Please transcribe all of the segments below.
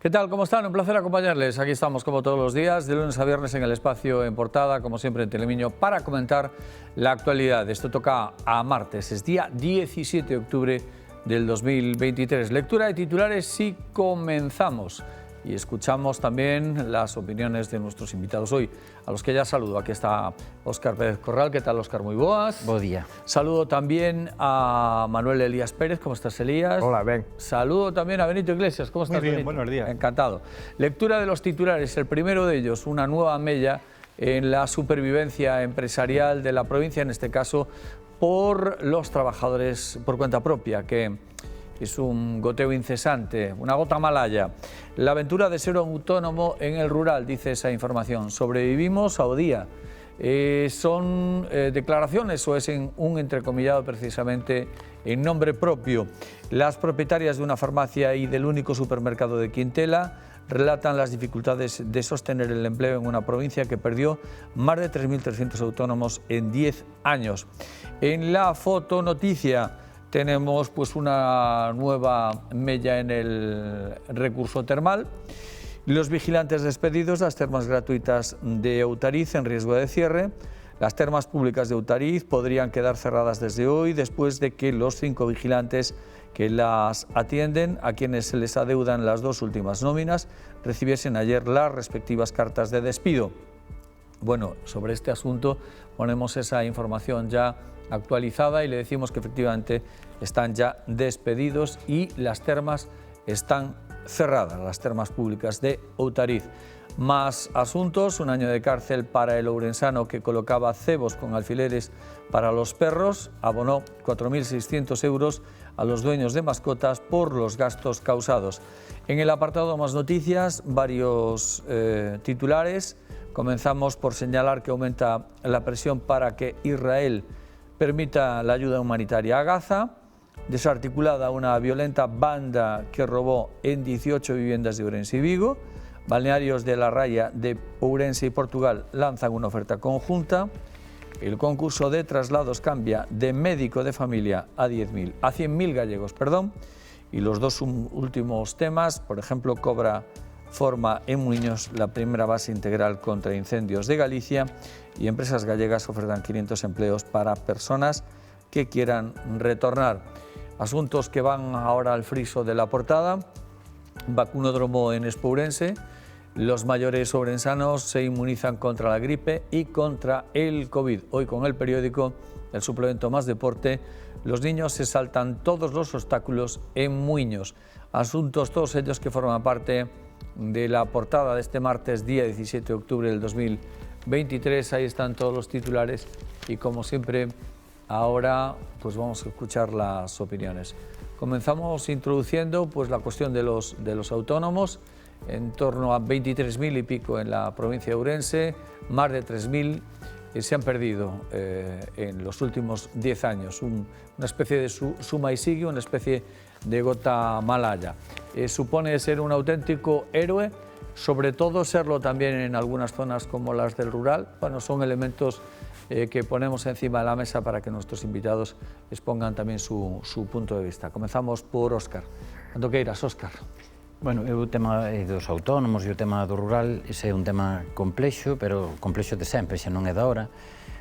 ¿Qué tal? ¿Cómo están? Un placer acompañarles. Aquí estamos como todos los días, de lunes a viernes en el espacio en portada, como siempre en Telemiño, para comentar la actualidad. Esto toca a martes, es día 17 de octubre del 2023. Lectura de titulares y comenzamos. Y escuchamos también las opiniones de nuestros invitados hoy, a los que ya saludo. Aquí está Óscar Pérez Corral. ¿Qué tal, Óscar? Muy boas. Bo día. Saludo también a Manuel Elías Pérez. ¿Cómo estás, Elías? Hola, ben. Saludo también a Benito Iglesias. ¿Cómo estás, Muy bien, Benito? buenos días. Encantado. Lectura de los titulares. El primero de ellos, una nueva mella en la supervivencia empresarial de la provincia, en este caso por los trabajadores por cuenta propia, que es un goteo incesante, una gota malaya. La aventura de ser autónomo en el rural, dice esa información. Sobrevivimos a o día. ¿Son declaraciones o es en un entrecomillado precisamente en nombre propio? Las propietarias de una farmacia y del único supermercado de Quintela relatan las dificultades de sostener el empleo en una provincia que perdió más de 3.300 autónomos en 10 años. En la fotonoticia tenemos pues una nueva mella en el recurso termal. Los vigilantes despedidos, las termas gratuitas de Outariz en riesgo de cierre. Las termas públicas de Outariz podrían quedar cerradas desde hoy después de que los 5 vigilantes que las atienden, a quienes se les adeudan las 2 últimas nóminas, recibiesen ayer las respectivas cartas de despido. Bueno, sobre este asunto ponemos esa información ya actualizada y le decimos que efectivamente están ya despedidos y las termas están cerradas, las termas públicas de Outariz. Más asuntos: un año de cárcel para el ourensano que colocaba cebos con alfileres para los perros, abonó 4.600 euros a los dueños de mascotas por los gastos causados. En el apartado Más Noticias, varios titulares. Comenzamos por señalar que aumenta la presión para que Israel permita la ayuda humanitaria a Gaza. Desarticulada una violenta banda que robó en 18 viviendas de Ourense y Vigo. Balnearios de la Raya de Ourense y Portugal lanzan una oferta conjunta. El concurso de traslados cambia de médico de familia a 100.000 gallegos. Y los 2 últimos temas, por ejemplo, cobra forma en Muiños la primera base integral contra incendios de Galicia y empresas gallegas ofertan 500 empleos para personas que quieran retornar. Asuntos que van ahora al friso de la portada. Vacunódromo en Espourense. Los mayores ourensanos se inmunizan contra la gripe y contra el COVID. Hoy con el periódico, el suplemento Más Deporte, los niños se saltan todos los obstáculos en Muiños. Asuntos todos ellos que forman parte de la portada de este martes, día 17 de octubre del 2023. Ahí están todos los titulares y, como siempre, ahora pues vamos a escuchar las opiniones. Comenzamos introduciendo pues la cuestión de los autónomos. En torno a 23.000 y pico en la provincia de Ourense, más de 3.000 se han perdido en los últimos 10 años. Una especie de suma y sigue, una especie de gota malaya. Supone ser un auténtico héroe, sobre todo serlo también en algunas zonas como las del rural. Bueno, son elementos que ponemos encima de la mesa para que nuestros invitados expongan también su punto de vista. Comenzamos por Óscar. Cando queiras, Óscar. Bueno, o tema dos autónomos e o tema do rural, ese é un tema complexo, pero complexo de sempre, xa non é da hora.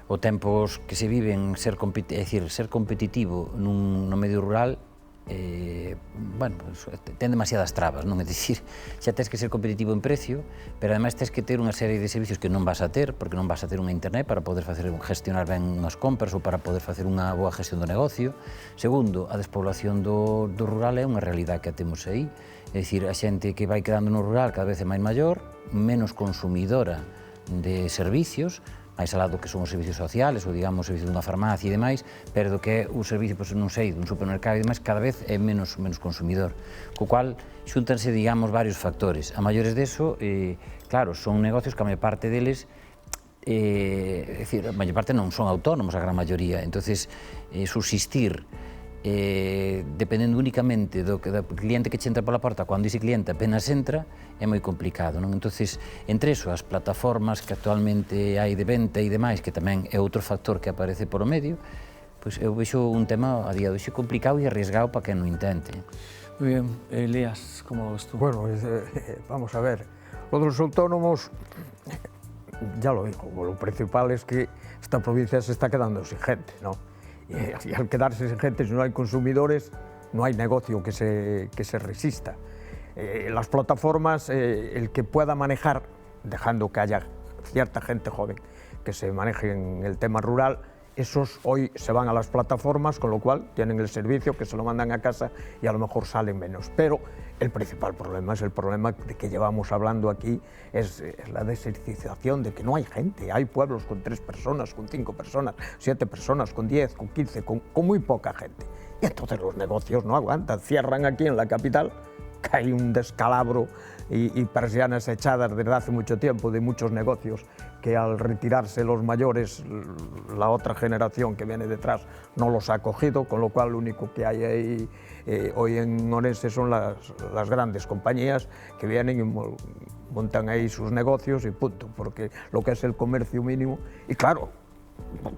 O tempos que se viven, ser competitivo no medio rural, ten demasiadas trabas, non? É dicir, xa tens que ser competitivo en precio, pero ademais tens que ter unha serie de servicios que non vas a ter, porque non vas a ter unha internet para poder gestionar ben unhas compras ou para poder facer unha boa gestión do negocio. Segundo, a despoblación do rural é unha realidade que temos aí, é dicir, a xente que vai quedando no rural cada vez é máis maior, menos consumidora de servicios, máis alá do que son os servicios sociales ou, digamos, servicios dunha farmacia e demais, pero do que é o servicio, pois, non sei, dun supermercado e demais, cada vez é menos consumidor. Co cual, xúntanse, digamos, varios factores. A maiores deso, claro, son negocios que a maior parte deles, é dicir, a maior parte non son autónomos, a gran maioría. Entonces, subsistir dependendo únicamente do cliente que che entra pola porta, cando ese cliente apenas entra, é moi complicado, non? Entonces, entre eso, as plataformas que actualmente hai de venta e demais, que tamén é outro factor que aparece por o medio, pois eu vexo un tema a día de hoxe complicado e arriesgado para quen non intente. Muy bien, Elías, ¿cómo lo ves tú? Bueno, vamos a ver, lo de los autónomos, ya lo digo, lo principal es que esta provincia se está quedando sin gente, ¿no? Y al quedarse sin gente, si no hay consumidores, no hay negocio que se resista. Las plataformas, el que pueda manejar, dejando que haya cierta gente joven que se maneje en el tema rural, esos hoy se van a las plataformas, con lo cual tienen el servicio, que se lo mandan a casa y a lo mejor salen menos. Pero el principal problema es el problema de que llevamos hablando aquí, es la desertización, de que no hay gente. Hay pueblos con 3 personas, con 5 personas, 7 personas, con 10, con 15, con muy poca gente. Y entonces los negocios no aguantan, cierran aquí en la capital, que hay un descalabro y persianas echadas desde hace mucho tiempo de muchos negocios que al retirarse los mayores, la otra generación que viene detrás no los ha cogido, con lo cual lo único que hay ahí hoy en Orense son las grandes compañías que vienen y montan ahí sus negocios y punto, porque lo que es el comercio mínimo, y claro,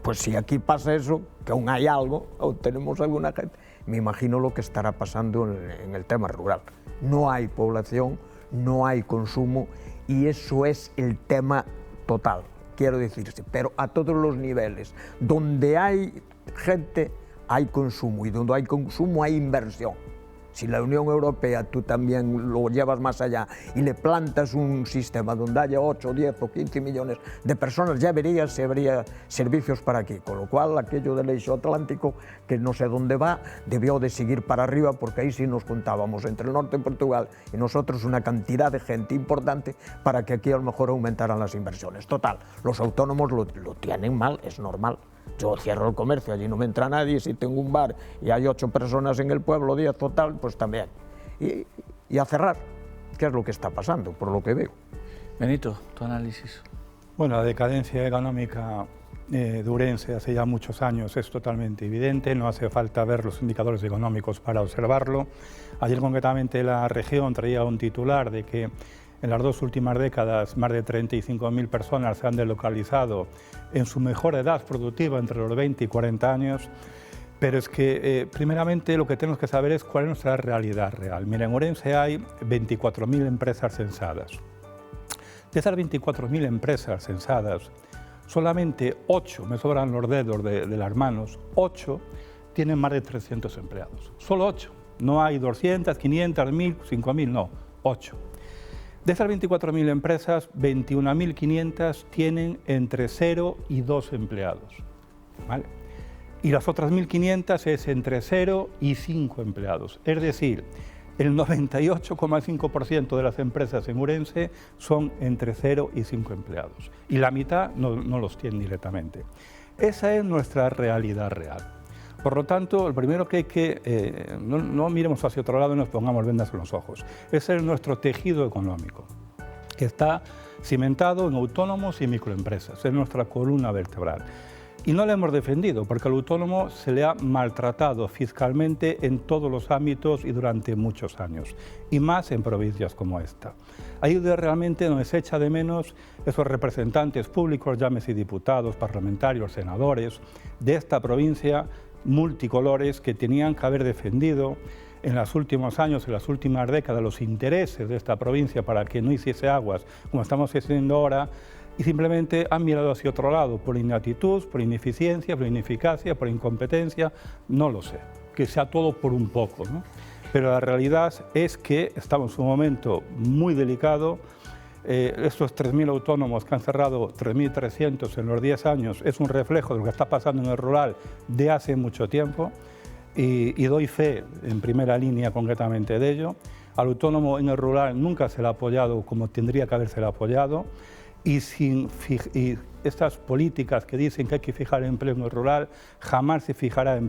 pues si aquí pasa eso, que aún hay algo, aún tenemos alguna gente, me imagino lo que estará pasando en el tema rural. No hay población, no hay consumo y eso es el tema total, quiero decirse, pero a todos los niveles. Donde hay gente, hay consumo y donde hay consumo hay inversión. Si la Unión Europea tú también lo llevas más allá y le plantas un sistema donde haya 8, 10 o 15 millones de personas, ya habría servicios para aquí. Con lo cual, aquello del eixo atlántico, que no sé dónde va, debió de seguir para arriba, porque ahí sí nos juntábamos entre el norte de Portugal y nosotros una cantidad de gente importante para que aquí a lo mejor aumentaran las inversiones. Total, los autónomos lo tienen mal, es normal. Yo cierro el comercio, allí no me entra nadie, si tengo un bar y hay 8 personas en el pueblo, 10 total, pues también. Y a cerrar, ¿qué es lo que está pasando, por lo que veo? Benito, tu análisis. Bueno, la decadencia económica de Ourense hace ya muchos años es totalmente evidente, no hace falta ver los indicadores económicos para observarlo. Ayer concretamente la región traía un titular de que en las 2 últimas décadas, más de 35.000 personas se han deslocalizado en su mejor edad productiva, entre los 20 y 40 años. Pero es que, primeramente, lo que tenemos que saber es cuál es nuestra realidad real. Mira, en Ourense hay 24.000 empresas censadas. De esas 24.000 empresas censadas, solamente 8, me sobran los dedos de las manos, 8 tienen más de 300 empleados. Solo 8. No hay 200, 500, 1.000, 5.000, no, 8. De esas 24.000 empresas, 21.500 tienen entre 0 y 2 empleados, ¿vale? Y las otras 1.500 es entre 0 y 5 empleados. Es decir, el 98,5% de las empresas en Ourense son entre 0 y 5 empleados. Y la mitad no los tienen directamente. Esa es nuestra realidad real. Por lo tanto, lo primero que hay que, no miremos hacia otro lado y nos pongamos vendas en los ojos. Ese es nuestro tejido económico, que está cimentado en autónomos y microempresas, es nuestra columna vertebral. Y no la hemos defendido, porque al autónomo se le ha maltratado fiscalmente en todos los ámbitos y durante muchos años, y más en provincias como esta. Ahí realmente donde se echa de menos esos representantes públicos, llámese diputados, parlamentarios, senadores, de esta provincia, multicolores, que tenían que haber defendido en los últimos años, en las últimas décadas, los intereses de esta provincia para que no hiciese aguas como estamos haciendo ahora, y simplemente han mirado hacia otro lado, por inactitud, por ineficiencia, por ineficacia, por incompetencia, no lo sé, que sea todo por un poco, ¿no? Pero la realidad es que estamos en un momento muy delicado. Estos 3.000 autónomos que han cerrado, 3.300 en los 10 años, es un reflejo de lo que está pasando en el rural de hace mucho tiempo y doy fe en primera línea concretamente de ello. Al autónomo en el rural nunca se le ha apoyado como tendría que haberse apoyado y estas políticas que dicen que hay que fijar empleo en el rural, jamás se fijará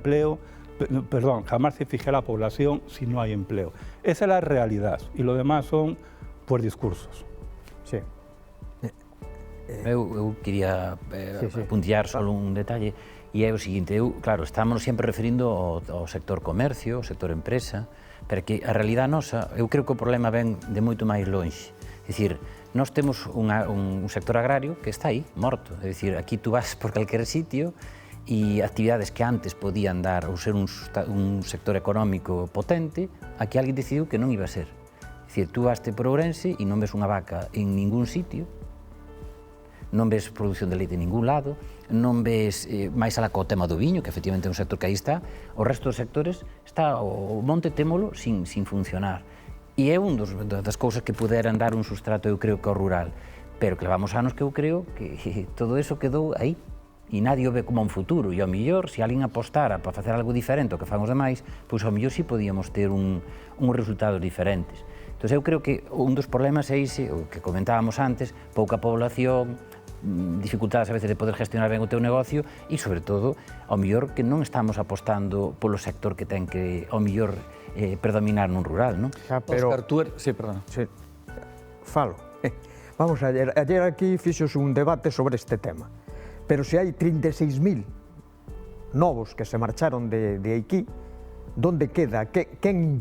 jamás se fijará población si no hay empleo. Esa es la realidad y lo demás son pues discursos. Sí. Eu quería apuntillar só un detalle e é o seguinte, claro, estamos sempre referindo ao sector comercio, ao sector empresa, pero que a realidade nosa, eu creo que o problema ven de moito máis longe. É dicir, nós temos un sector agrario que está aí, morto. É dicir, aquí tú vas por calquer sitio e actividades que antes podían dar ou ser un sector económico potente, aquí alguén decidiu que non iba a ser. É dicir, tú vaste por Ourense e non ves unha vaca en ningún sitio, non ves produción de leite en ningún lado, non ves máis alá co tema do viño, que efectivamente é un sector que aí está, o resto dos sectores está, o monte témolo sin funcionar. E é un das cousas que puderan dar un sustrato, eu creo, que ao rural, pero que levamos anos que eu creo que todo eso quedou aí. E nadie o ve como un futuro, e ao millor, se alguén apostara para facer algo diferente ao que fan os demais, pois ao millor si podíamos ter uns resultados diferentes. Entón, eu creo que un dos problemas é ese, o que comentábamos antes, pouca población, dificultades a veces de poder gestionar ben o teu negocio e, sobre todo, ao millor que non estamos apostando polo sector que ten que, ao millor, predominar nun rural, non? Pero... Óscar, tú eres... Sí, perdona. Sí, falo. Vamos, ayer aquí fixos un debate sobre este tema. Pero se hai 36.000 novos que se marcharon de aquí, ¿dónde queda? Quen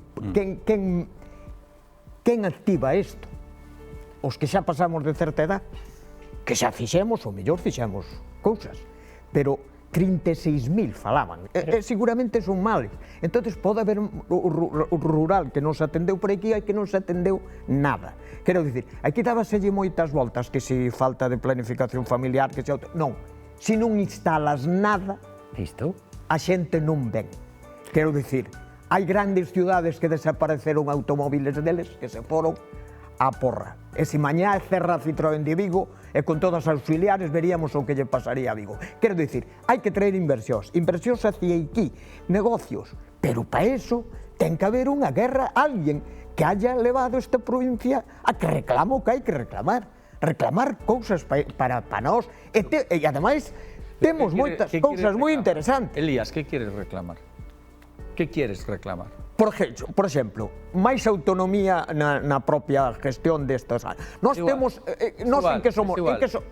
activa isto? Os que xa pasamos de certa edad, que xa fixemos, ou mellor fixemos cousas, pero 36.000 falaban, seguramente son males. Entonces pode haber o rural que non se atendeu por aquí e que non se atendeu nada. Quero dicir, aquí dábaselle moitas voltas, que se falta de planificación familiar, que se... Non, se non instalas nada, a xente non ven. Quero dicir, hai grandes ciudades que desapareceron automóviles deles, que se foron a porra. E se mañá cerra Citroën de Vigo, e con todas as auxiliares veríamos o que lle pasaría a Vigo. Quero dicir, hai que traer inversións hacia aquí, negocios, pero para eso ten que haber unha guerra, alguén que haya levado esta provincia a que reclama o que hai que reclamar cousas para nós, e ademais temos moitas cousas moi interesantes. Elías, que quieres reclamar? Que quieres reclamar? Por exemplo, máis autonomía na propia gestión destas áreas. Nós temos, nós en que somos,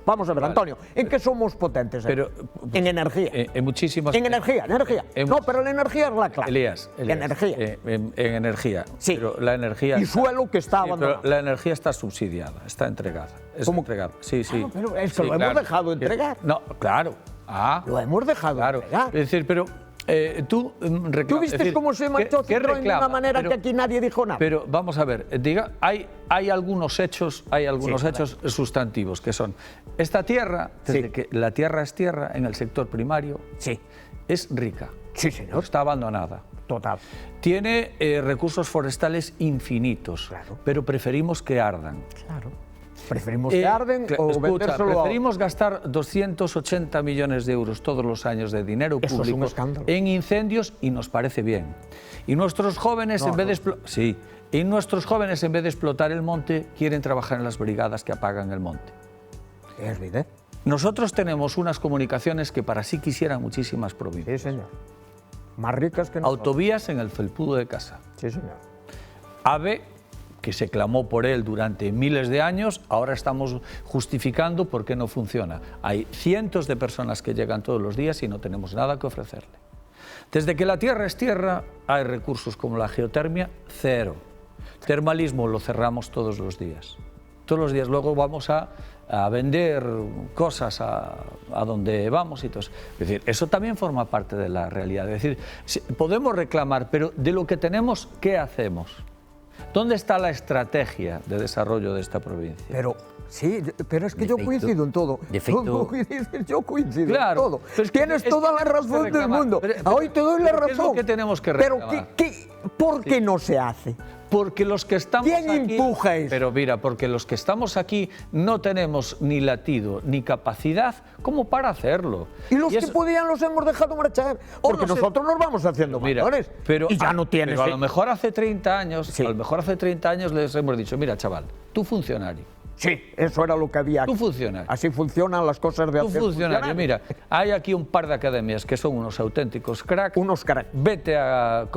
vamos a ver, Antonio, en que somos potentes? En energía. En muchísimas... En energía. No, pero la energía es la clave. Elías, energía. En energía. Sí. Pero la energía... Y suelo que está abandonado. Pero la energía está subsidiada, está entregada. ¿Cómo? Entregada. Sí, sí. Claro, pero es que lo hemos dejado entregar. No, claro. Lo hemos dejado entregar. Es decir, pero... tú reclamas... ¿Tú viste cómo se marchó Citroën de una manera que aquí nadie dijo nada? Pero vamos a ver, hay algunos hechos, sustantivos que son esta tierra, desde que la tierra es tierra en el sector primario, es rica. Sí, señor. Está abandonada. Total. Tiene recursos forestales infinitos, pero preferimos que ardan. Claro. Preferimos que arden o vendérselo a... Preferimos gastar 280 millones de euros todos los años de dinero público es un escándalo. En incendios y nos parece bien. Y nuestros jóvenes, en vez de explotar el monte, quieren trabajar en las brigadas que apagan el monte. Es verdad. Nosotros tenemos unas comunicaciones que para sí quisieran muchísimas provincias. Sí, señor. Más ricas que nosotros. Autovías en el felpudo de casa. Sí, señor. AVE, que se clamó por él durante miles de años, ahora estamos justificando por qué no funciona. Hay cientos de personas que llegan todos los días y no tenemos nada que ofrecerle. Desde que la tierra es tierra, hay recursos como la geotermia, cero. Termalismo lo cerramos todos los días. Todos los días. Luego vamos a vender cosas a donde vamos y todo eso. Es decir, eso también forma parte de la realidad. Es decir, podemos reclamar, pero de lo que tenemos, ¿qué hacemos? ¿Dónde está la estrategia de desarrollo de esta provincia? Pero sí, pero es que yo coincido en todo. Yo coincido en todo. Tienes toda la razón del mundo. Hoy te doy la razón. ¿Qué es lo que tenemos que reclamar? Pero ¿por qué no se hace? Porque los que estamos aquí... ¿Quién empuja eso? Pero mira, porque los que estamos aquí no tenemos ni latido ni capacidad como para hacerlo. Y los que podían los hemos dejado marchar. Porque nosotros nos vamos haciendo mayores. Y ya no tienes... Pero a lo mejor hace 30 años, les hemos dicho, mira, chaval, tú funcionario. Sí, eso era lo que había aquí. Tú funcionario. Así funcionan las cosas de hacer funcionario. Mira, hay aquí un par de academias que son unos auténticos cracks. Unos cracks. Vete a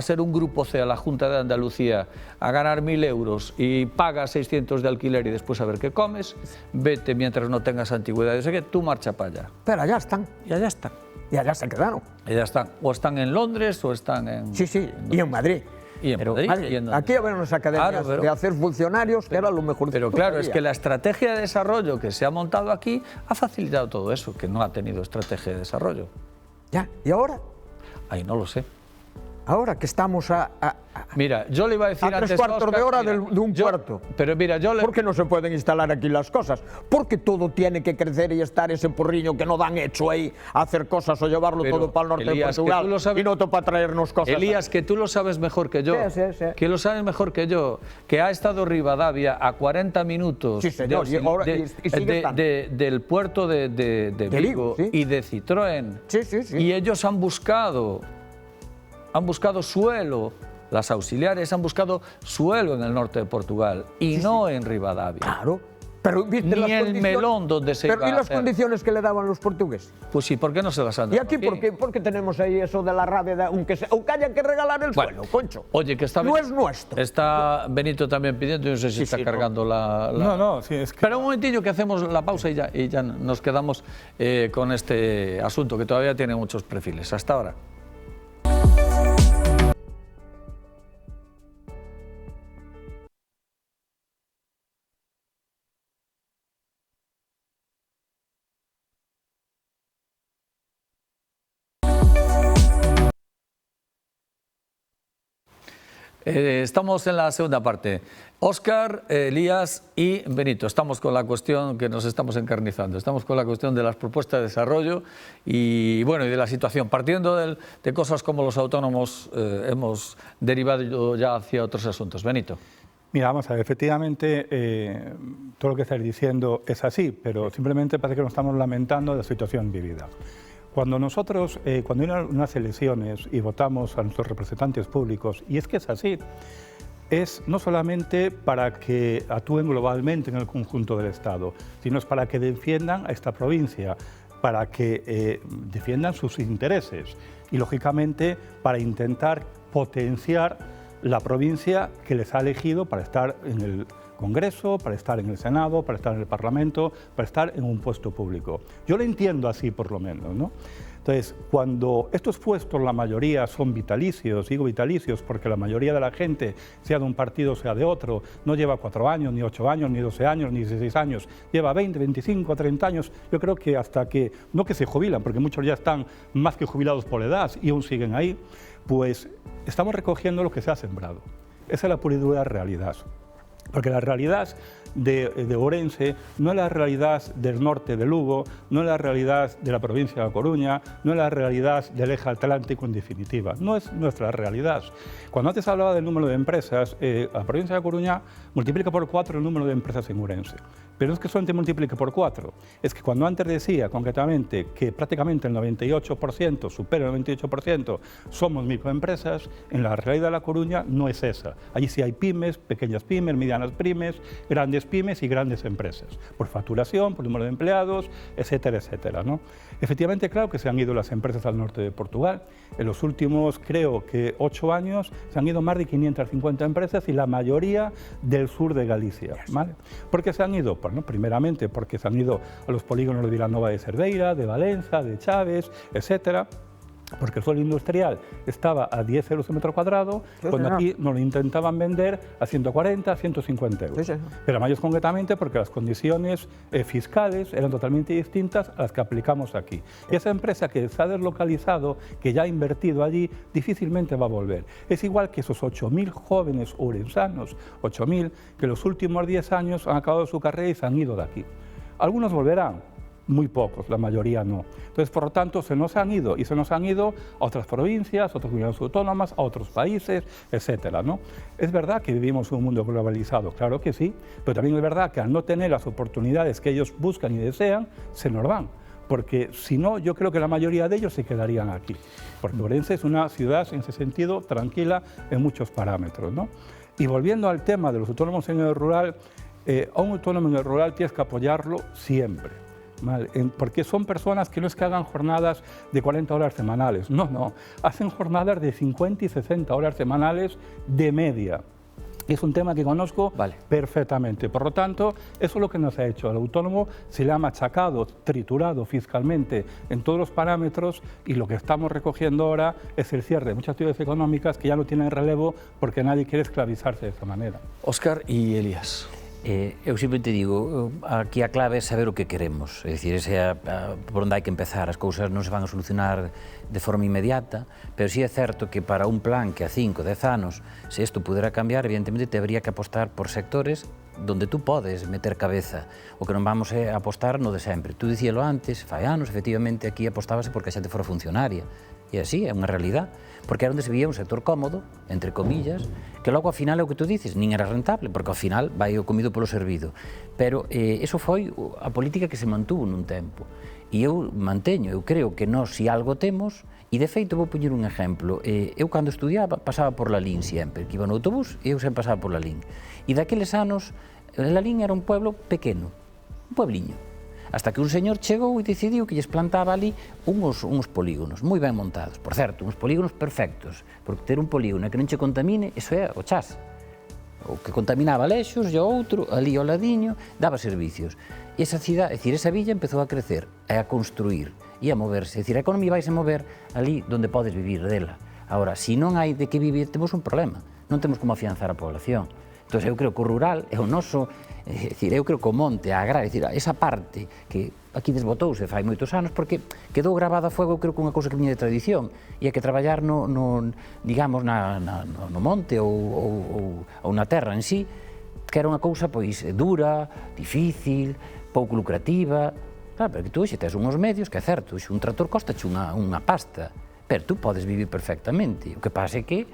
ser un grupo C a la Junta de Andalucía a ganar 1.000 euros y pagas 600 de alquiler y después a ver qué comes. Vete mientras no tengas antigüedad. Yo sé que tú marcha para allá. Pero allá están. Y allá están. Y allá se quedaron. Y allá están. O están en Londres o están en... Sí, y en Madrid. Y en Madrid. Y en aquí había unas academias claro, de hacer funcionarios que era lo mejor. Pero claro, es que la estrategia de desarrollo que se ha montado aquí ha facilitado todo eso, que no ha tenido estrategia de desarrollo. Ya, ¿y ahora? Ahí no lo sé. Ahora que estamos Mira, yo le iba a decir antes... 3/4 de hora de un cuarto. Pero mira, ¿Por qué no se pueden instalar aquí las cosas? Porque todo tiene que crecer y estar ese porriño que no dan hecho ahí a hacer cosas o llevarlo todo para el norte de Portugal y no para traernos cosas. Elías, que tú lo sabes mejor que yo. Sí. Que lo sabes mejor que yo. Que ha estado Rivadavia a 40 minutos del puerto de Vigo, ¿sí? Y de Citroën. Sí. Y ellos han buscado suelo, las auxiliares han buscado suelo en el norte de Portugal y no en Rivadavia. Claro, pero ¿viste ni el melón donde se iba a hacer? ¿Y las condiciones que le daban los portugueses? Pues sí, ¿por qué no se las han dado? ¿Y aquí por qué tenemos ahí eso de la rabia, aunque haya que regalar el suelo, Concho? Oye, que está no es nuestro. Está Benito también pidiendo, yo no sé si está cargando la... No, sí, es que... Pero un momentillo que hacemos la pausa y ya nos quedamos con este asunto que todavía tiene muchos perfiles. Hasta ahora. Estamos en la segunda parte. Óscar, Elías y Benito. Estamos con la cuestión que nos estamos encarnizando. Estamos con la cuestión de las propuestas de desarrollo y de la situación. Partiendo de cosas como los autónomos, hemos derivado ya hacia otros asuntos. Benito. Mira, vamos a ver, efectivamente, todo lo que estáis diciendo es así, pero simplemente parece que nos estamos lamentando de la situación vivida. Cuando nosotros, cuando hay unas elecciones y votamos a nuestros representantes públicos, y es que es así, es no solamente para que actúen globalmente en el conjunto del Estado, sino es para que defiendan a esta provincia, para que defiendan sus intereses y, lógicamente, para intentar potenciar la provincia que les ha elegido para estar en el Congreso, para estar en el Senado, para estar en el Parlamento, para estar en un puesto público. Yo lo entiendo así, por lo menos, ¿no? Entonces, cuando estos puestos, la mayoría son vitalicios, digo vitalicios porque la mayoría de la gente, sea de un partido o sea de otro, no lleva 4 años, ni 8 años, ni 12 años, ni 16 años, lleva 20, 25, 30 años, yo creo que hasta que, no que se jubilan, porque muchos ya están más que jubilados por edad y aún siguen ahí, pues estamos recogiendo lo que se ha sembrado. Esa es la pura y dura realidad. Porque la realidad de Ourense no es la realidad del norte de Lugo, no es la realidad de la provincia de La Coruña, no es la realidad del eje atlántico en definitiva, no es nuestra realidad. Cuando antes hablaba del número de empresas, la provincia de La Coruña multiplica por 4 el número de empresas en Ourense. Pero es que solamente multiplica por 4. Es que cuando antes decía concretamente que prácticamente el 98%, supera el 98%, somos microempresas, en la realidad de La Coruña no es esa. Allí sí hay pymes, pequeñas pymes, medianas pymes, grandes pymes y grandes empresas, por facturación, por número de empleados, etcétera, etcétera, ¿no? Efectivamente, claro que se han ido las empresas al norte de Portugal. En los últimos, creo que 8 años, se han ido más de 550 empresas y la mayoría del sur de Galicia, ¿vale? ¿Por qué se han ido? Pues, ¿no? Primeramente porque se han ido a los polígonos de Vilanova de Cerdeira, de Valencia, de Chaves, etcétera. Porque el suelo industrial estaba a 10 euros el metro cuadrado, cuando aquí nos lo intentaban vender a 140, 150 euros. Sí. Pero más concretamente porque las condiciones fiscales eran totalmente distintas a las que aplicamos aquí. Y esa empresa que se ha deslocalizado, que ya ha invertido allí, difícilmente va a volver. Es igual que esos 8.000 jóvenes ourensanos, 8.000, que en los últimos 10 años han acabado su carrera y se han ido de aquí. Algunos volverán, muy pocos, la mayoría no. Entonces, por lo tanto, se nos han ido y se nos han ido a otras provincias, a otras comunidades autónomas, a otros países, etcétera, ¿no? Es verdad que vivimos en un mundo globalizado, claro que sí, pero también es verdad que al no tener las oportunidades que ellos buscan y desean, se nos van. Porque si no, yo creo que la mayoría de ellos se quedarían aquí. Porque Ourense es una ciudad, en ese sentido, tranquila en muchos parámetros, ¿no? Y volviendo al tema de los autónomos en el rural, a un autónomo en el rural tienes que apoyarlo siempre. ¿Vale? Porque son personas que no es que hagan jornadas de 40 horas semanales, no, hacen jornadas de 50 y 60 horas semanales de media. Es un tema que conozco perfectamente. Por lo tanto, eso es lo que nos ha hecho. Al autónomo se le ha machacado, triturado fiscalmente en todos los parámetros y lo que estamos recogiendo ahora es el cierre de muchas actividades económicas que ya no tienen relevo porque nadie quiere esclavizarse de esa manera. Óscar y Elías. Eu simplemente digo, aquí a clave é saber o que queremos, é dicir, ese é por onde hai que empezar. As cousas non se van a solucionar de forma inmediata, pero sí é certo que para un plan que a 5, 10 anos, se isto pudera cambiar, evidentemente te habría que apostar por sectores donde tú podes meter cabeza. O que non vamos é apostar no de sempre. Tú dicíalo antes, fai anos, efectivamente, aquí apostábase porque a xente fora funcionaria. E así, é unha realidad, porque era onde se vía un sector cómodo, entre comillas, que logo ao final é o que tú dices, nin era rentable, porque ao final vai o comido polo servido. Pero eso foi a política que se mantuvo nun tempo. E eu manteño, eu creo que nós si algo temos, e de feito vou poñer un exemplo. Eu cando estudiaba pasaba por Lalín sempre, que iba no autobús e eu sempre pasaba por Lalín. E daqueles anos, Lalín era un pueblo pequeno, un puebliño. Hasta que un señor chegou e decidiu que lles plantaba ali uns polígonos moi ben montados. Por certo, uns polígonos perfectos, porque ter un polígono que non che contamine, iso é o chas. O que contaminaba lexos e o outro, ali ao ladiño, daba servicios. E esa cidade, é dicir, esa villa empezou a crecer, a construir e a moverse. É dicir, a economía vai se mover ali onde podes vivir dela. Agora, se non hai de que vivir, temos un problema. Non temos como afianzar a población. Entón, eu creo que o rural é o noso, é dicir, eu creo que o monte, a agraria, é dicir, esa parte que aquí desbotouse fai moitos anos porque quedou grabada a fuego, eu creo que unha cousa que viña de tradición, e é que traballar digamos, no monte ou na terra en sí, que era unha cousa pois dura, difícil, pouco lucrativa, claro, pero que tú hoxe tes unhos medios, que é certo, un tractor costache unha pasta, pero tú podes vivir perfectamente, o que pasa é que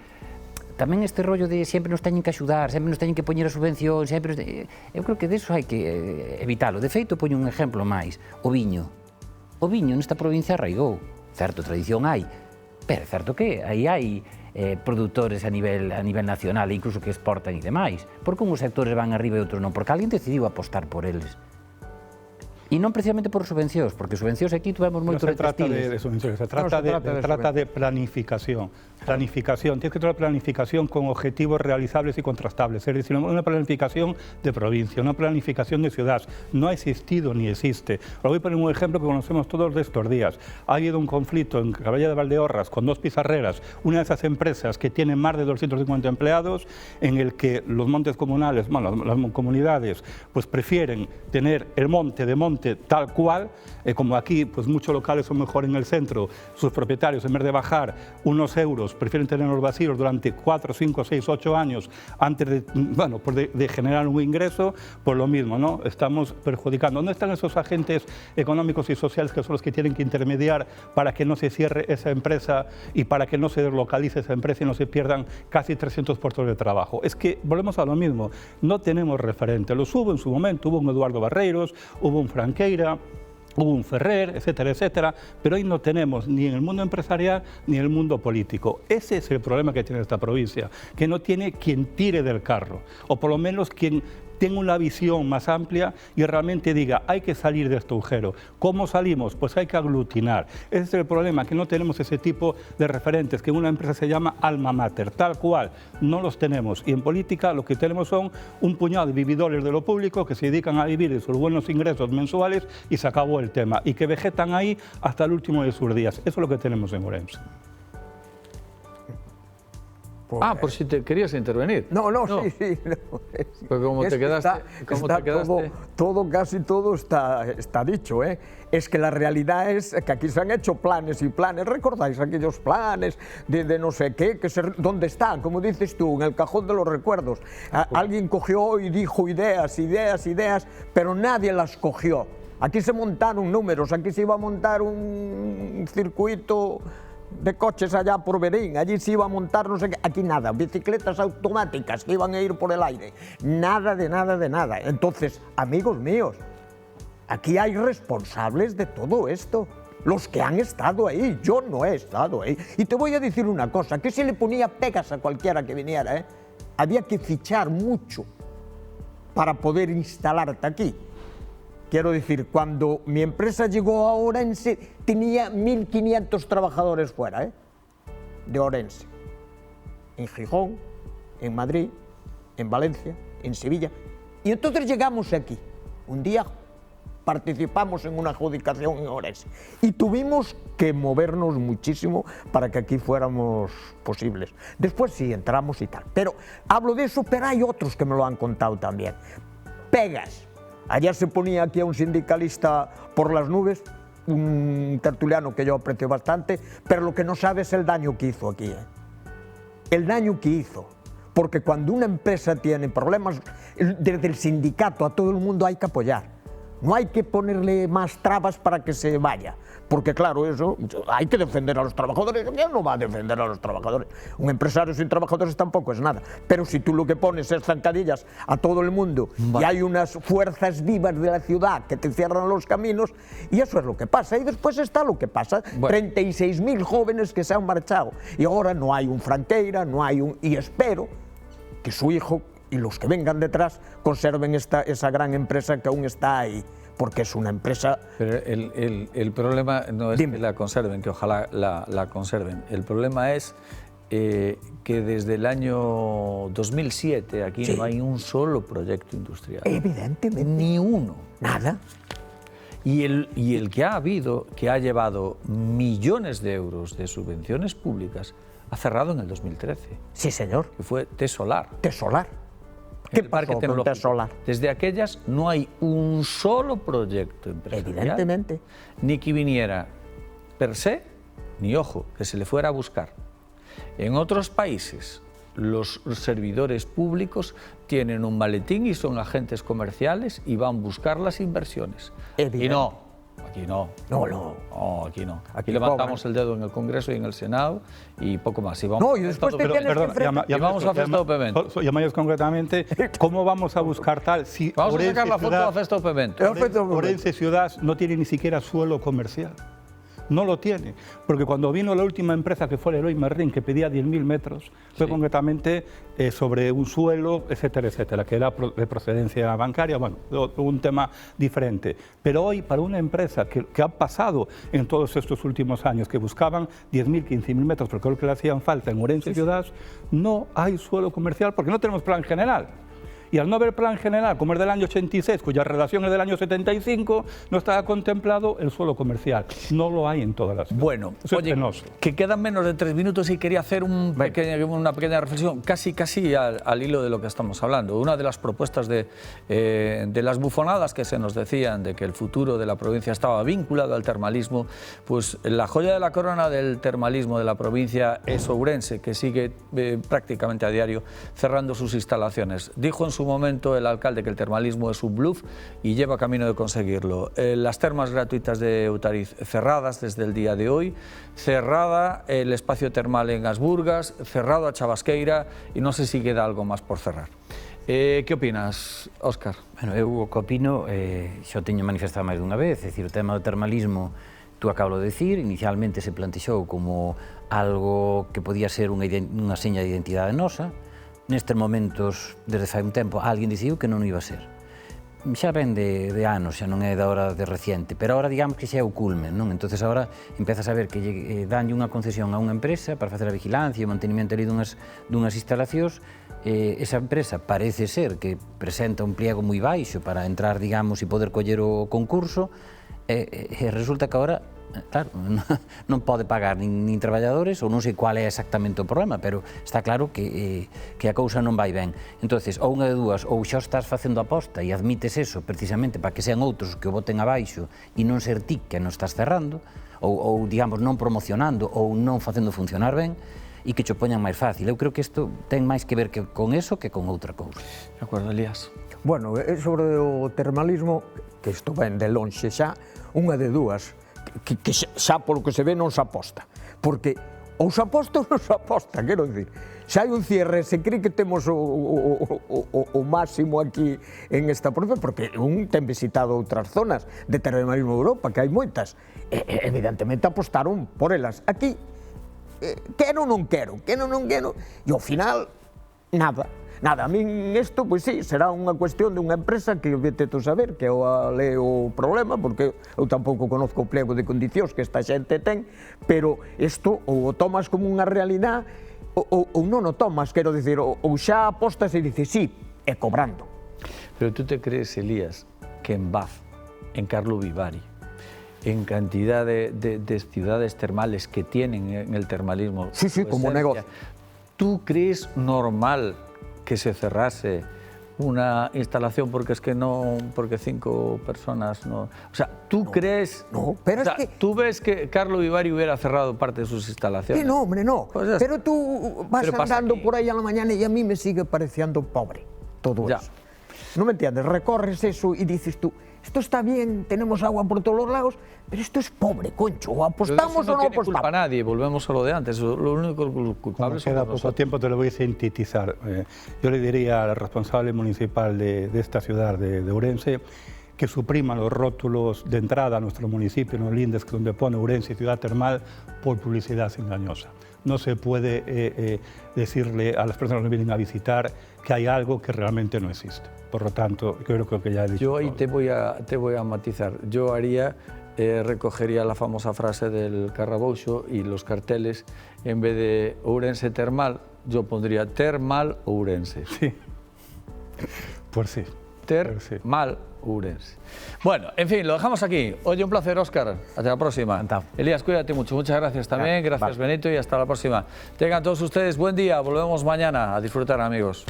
tamén este rollo de sempre nos teñen que axudar, sempre nos teñen que poñer a subvención, sempre... Eu creo que deso hai que evitalo. De feito, poño un exemplo máis. O viño. O viño nesta provincia arraigou. Certo, tradición hai, pero é certo que aí hai produtores a nivel nacional, incluso que exportan e demais. Porque uns sectores van arriba e outros non? Porque alguén decidiu apostar por eles. E non precisamente por subvencións, porque subvencións aquí tuvemos moitos retextiles. No se trata de planificación. Planificación, tienes que tener planificación con objetivos realizables y contrastables, es decir, una planificación de provincia, una planificación de ciudad. No ha existido ni existe. Os voy a poner un ejemplo que conocemos todos de estos días. Ha habido un conflicto en Caballa de Valdeorras con dos pizarreras, una de esas empresas que tiene más de 250 empleados, en el que los montes comunales, bueno, las comunidades, pues prefieren tener el monte de monte tal cual, como aquí pues muchos locales son mejor en el centro, sus propietarios en vez de bajar unos euros prefieren tenerlos vacíos durante 4, 5, 6, 8 años antes de, bueno, pues de generar un ingreso, pues lo mismo, ¿no? Estamos perjudicando. ¿Dónde están esos agentes económicos y sociales que son los que tienen que intermediar para que no se cierre esa empresa y para que no se deslocalice esa empresa y no se pierdan casi 300 puestos de trabajo? Es que volvemos a lo mismo, no tenemos referente. Los hubo en su momento, hubo un Eduardo Barreiros, hubo un Franqueira, hubo un Ferrer, etcétera, etcétera, pero hoy no tenemos ni en el mundo empresarial ni en el mundo político. Ese es el problema que tiene esta provincia, que no tiene quien tire del carro, o por lo menos quien tenga una visión más amplia y realmente diga, hay que salir de este agujero. ¿Cómo salimos? Pues hay que aglutinar. Ese es el problema, que no tenemos ese tipo de referentes, que en una empresa se llama alma mater, tal cual, no los tenemos. Y en política lo que tenemos son un puñado de vividores de lo público que se dedican a vivir de sus buenos ingresos mensuales y se acabó el tema. Y que vegetan ahí hasta el último de sus días. Eso es lo que tenemos en Ourense. Pues, por si te querías intervenir. No, sí. No. Porque como te quedaste... Casi todo está dicho, ¿eh? Es que la realidad es que aquí se han hecho planes y planes. ¿Recordáis aquellos planes de no sé qué? ¿Dónde están? Como dices tú, en el cajón de los recuerdos. Alguien cogió y dijo ideas, pero nadie las cogió. Aquí se montaron números, aquí se iba a montar un circuito de coches allá por Berín, allí se iba a montar no sé qué, aquí nada, bicicletas automáticas que iban a ir por el aire, nada de nada. Entonces, amigos míos, aquí hay responsables de todo esto, los que han estado ahí, yo no he estado ahí. Y te voy a decir una cosa, que se le ponía pegas a cualquiera que viniera, ¿eh? Había que fichar mucho para poder instalarte aquí. Quiero decir, cuando mi empresa llegó a Ourense, tenía 1.500 trabajadores fuera, de Ourense. En Gijón, en Madrid, en Valencia, en Sevilla, y entonces llegamos aquí. Un día participamos en una adjudicación en Ourense y tuvimos que movernos muchísimo para que aquí fuéramos posibles. Después sí, entramos y tal. Pero hablo de eso, pero hay otros que me lo han contado también. Pegas. Ayer se ponía aquí a un sindicalista por las nubes, un tertuliano que yo aprecio bastante, pero lo que no sabe es el daño que hizo aquí. El daño que hizo. Porque cuando una empresa tiene problemas, desde el sindicato a todo el mundo hay que apoyar. No hay que ponerle más trabas para que se vaya, porque claro, eso, hay que defender a los trabajadores. ¿Quién no va a defender a los trabajadores? Un empresario sin trabajadores tampoco es nada, pero si tú lo que pones es zancadillas a todo el mundo y hay unas fuerzas vivas de la ciudad que te cierran los caminos, y eso es lo que pasa, y después está lo que pasa, 36.000 jóvenes que se han marchado, y ahora no hay un Franqueira, no hay un... y espero que su hijo y los que vengan detrás conserven esa gran empresa que aún está ahí, porque es una empresa... Pero el problema no es que la conserven, que ojalá la conserven. El problema es que desde el año 2007 aquí no hay un solo proyecto industrial. Evidentemente. Ni uno. Nada. Y el que ha habido, que ha llevado millones de euros de subvenciones públicas, ha cerrado en el 2013. Sí, señor. Que fue T-Solar. T-Solar. ¿Qué pasó con T-Solar? Desde aquellas no hay un solo proyecto empresarial. Evidentemente. Ni que viniera per se, ni ojo, que se le fuera a buscar. En otros países, los servidores públicos tienen un maletín y son agentes comerciales y van a buscar las inversiones. Y no. Aquí no. No, aquí no. Aquí levantamos el dedo en el Congreso y en el Senado y poco más. Y vamos y después te tienes que vamos a Festa do Pemento. Llamáis concretamente, ¿cómo vamos a buscar tal? Si vamos a sacar la foto a Festa do Pemento. Ourense ciudad no tiene ni siquiera suelo comercial. No lo tiene, porque cuando vino la última empresa que fue Leroy Merlin, que pedía 10.000 metros, fue concretamente sobre un suelo, etcétera, etcétera, que era de procedencia bancaria, bueno, un tema diferente. Pero hoy, para una empresa que ha pasado en todos estos últimos años, que buscaban 10.000, 15.000 metros, porque lo que le hacían falta en Ourense ciudad, no hay suelo comercial, porque no tenemos plan general. Y al no haber plan general, como es del año 86, cuya redacción es del año 75, no estaba contemplado el suelo comercial. No lo hay en todas las ciudades. Bueno, oye, que quedan menos de 3 minutos y quería hacer una pequeña reflexión, casi al hilo de lo que estamos hablando. Una de las propuestas de las bufonadas que se nos decían de que el futuro de la provincia estaba vinculado al termalismo, pues la joya de la corona del termalismo de la provincia es Ourense, que sigue prácticamente a diario cerrando sus instalaciones. Dijo en su momento el alcalde que el termalismo es un bluff y lleva camino de conseguirlo. Las termas gratuitas de Eutariz cerradas desde el día de hoy, cerrada el espacio termal en Asburgas, cerrado a Chabasqueira y no sé si queda algo más por cerrar. ¿Qué opinas, Óscar? Bueno, eu o que opino, xa o teño manifestado máis dunha vez, é dicir, o tema do termalismo, tú acabo de decir, inicialmente se plantexou como algo que podía ser unha seña de identidade nosa. Nestes momentos, desde fai un tempo, alguén decidiu que non iba a ser. Xa ven de anos, xa non é da hora de reciente, pero ahora digamos que xa é o culmen, non? Entonces agora empezas a ver que danlle unha concesión a unha empresa para facer a vigilancia e o mantenimento ali dunhas instalacións. Esa empresa parece ser que presenta un pliego moi baixo para entrar, digamos, e poder coller o concurso, e resulta que agora claro, non pode pagar nin traballadores, ou non sei cual é exactamente o problema, pero está claro que a cousa non vai ben. Entonces, ou unha de dúas, ou xa estás facendo aposta e admites eso precisamente para que sean outros que o boten abaixo e non ser ti que non estás cerrando, ou digamos, non promocionando ou non facendo funcionar ben, e que che poñan máis fácil. Eu creo que isto ten máis que ver con eso que con outra cousa. De acordo, Elías. Bueno, sobre o termalismo, que isto ven de lonxe xa, unha de dúas, que xa polo que se ve non se aposta, porque ou se aposta ou non se aposta, quero dicir, xa hai un cierre, se cree que temos o máximo aquí en esta provincia, porque un ten visitado outras zonas de termalismo de Europa, que hai moitas, evidentemente apostaron por elas. Aquí, quero ou non quero, e ao final, nada, a min isto, pois sí, será unha cuestión de unha empresa que vete tú saber que eu leo o problema, porque eu tampouco conozco o pliego de condicións que esta xente ten, pero isto ou o tomas como unha realidade ou non o tomas, quero dicir, ou xa apostas e dices, sí, e cobrando. Pero tú te crees, Elías, que en Bath, en Carlo Vivari, en cantidad de ciudades termales que tienen en el termalismo. Sí, sí, como negocio. ¿Tú crees normal que se cerrase una instalación porque es que no, porque 5 personas no? O sea, ¿tú crees? No, pero o sea, es que... ¿tú ves que Carlo Vivari hubiera cerrado parte de sus instalaciones? Que no, hombre, no. Pues ya pero tú vas pero andando aquí. por ahí a la mañana y a mí me sigue pareciendo pobre todo Ya. eso. ¿No me entiendes? Recorres eso y dices tú, esto está bien, tenemos agua por todos los lados, pero esto es pobre, concho. O apostamos no o no tiene culpa apostamos. nadie, volvemos a lo de antes. Lo único culpable Como queda poco tiempo, te lo voy a sintetizar. Yo le diría al responsable municipal de esta ciudad de Ourense que suprima los rótulos de entrada a nuestro municipio, en los lindes donde pone Ourense Ciudad Termal, por publicidad engañosa. No se puede decirle a las personas que vienen a visitar que hay algo que realmente no existe. Por lo tanto, creo que ya he dicho. Yo ahí te voy a matizar. Yo haría, recogería la famosa frase del Carrabouxo y los carteles, en vez de Ourense Termal, yo pondría Termal Ourense. Sí, pues sí. Termal Ourense. Bueno, en fin, lo dejamos aquí. Oye, un placer, Óscar. Hasta la próxima. Encantado. Elías, cuídate mucho. Muchas gracias también. Gracias, Benito, y hasta la próxima. Tengan todos ustedes buen día. Volvemos mañana a disfrutar, amigos.